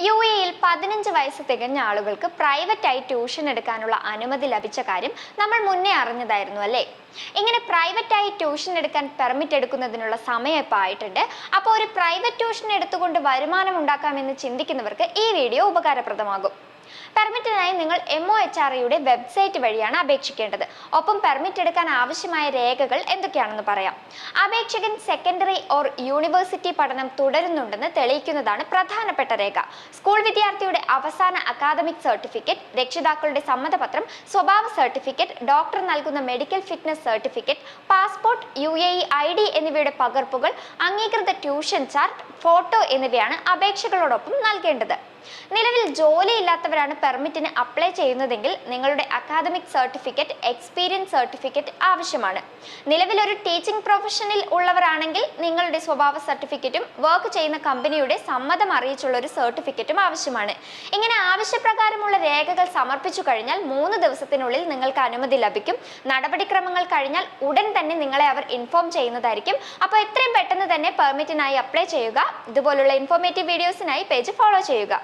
യുഎഇയിൽ 15 വയസ്സ് തികഞ്ഞ ആളുകൾക്ക് പ്രൈവറ്റായി ട്യൂഷൻ എടുക്കാനുള്ള അനുമതി ലഭിച്ച കാര്യം നമ്മൾ മുന്നേ അറിഞ്ഞതായിരുന്നു അല്ലേ? ഇങ്ങനെ പ്രൈവറ്റായി ട്യൂഷൻ എടുക്കാൻ പെർമിറ്റ് എടുക്കുന്നതിനുള്ള സമയം ഇപ്പോൾ ആയിട്ടുണ്ട്. അപ്പോൾ ഒരു പ്രൈവറ്റ് ട്യൂഷൻ എടുത്തുകൊണ്ട് വരുമാനം ഉണ്ടാക്കാമെന്ന് ചിന്തിക്കുന്നവർക്ക് ഈ വീഡിയോ ഉപകാരപ്രദമാകും. പെർമിറ്റിനായി നിങ്ങൾ MOHREയുടെ വെബ്സൈറ്റ് വഴിയാണ് അപേക്ഷിക്കേണ്ടത്. ഒപ്പം പെർമിറ്റ് എടുക്കാൻ ആവശ്യമായ രേഖകൾ എന്തൊക്കെയാണെന്ന് പറയാം. അപേക്ഷകൻ സെക്കൻഡറി ഓർ യൂണിവേഴ്സിറ്റി പഠനം തുടരുന്നുണ്ടെന്ന് തെളിയിക്കുന്നതാണ് പ്രധാനപ്പെട്ട രേഖ. സ്കൂൾ വിദ്യാർത്ഥിയുടെ അവസാന അക്കാദമിക് സർട്ടിഫിക്കറ്റ്, രക്ഷിതാക്കളുടെ സമ്മതപത്രം, സ്വഭാവ സർട്ടിഫിക്കറ്റ്, ഡോക്ടർ നൽകുന്ന medical fitness certificate, passport, UAE ID എന്നിവയുടെ പകർപ്പുകൾ, അംഗീകൃത ട്യൂഷൻ ചാർട്ട്, ഫോട്ടോ എന്നിവയാണ് അപേക്ഷകളോടൊപ്പം നൽകേണ്ടത്. നിലവിൽ ജോലിയില്ലാത്തവരാണ് പെർമിറ്റിന് അപ്ലൈ ചെയ്യുന്നതെങ്കിൽ നിങ്ങളുടെ അക്കാദമിക് സർട്ടിഫിക്കറ്റ്, എക്സ്പീരിയൻസ് സർട്ടിഫിക്കറ്റ് ആവശ്യമാണ്. നിലവിൽ ഒരു ടീച്ചിങ് പ്രൊഫഷനിൽ ഉള്ളവരാണെങ്കിൽ നിങ്ങളുടെ സ്വഭാവ സർട്ടിഫിക്കറ്റും വർക്ക് ചെയ്യുന്ന കമ്പനിയുടെ സമ്മതം അറിയിച്ചുള്ള ഒരു സർട്ടിഫിക്കറ്റും ആവശ്യമാണ്. ഇങ്ങനെ ആവശ്യപ്രകാരമുള്ള രേഖകൾ സമർപ്പിച്ചു കഴിഞ്ഞാൽ 3 ദിവസത്തിനുള്ളിൽ നിങ്ങൾക്ക് അനുമതി ലഭിക്കും. നടപടിക്രമങ്ങൾ കഴിഞ്ഞാൽ ഉടൻ തന്നെ നിങ്ങളെ അവർ ഇൻഫോം ചെയ്യുന്നതായിരിക്കും. അപ്പോൾ എത്രയും പെട്ടെന്ന് തന്നെ പെർമിറ്റിനായി അപ്ലൈ ചെയ്യുക. ഇതുപോലുള്ള ഇൻഫോർമേറ്റീവ് വീഡിയോസിനായി പേജ് ഫോളോ ചെയ്യുക.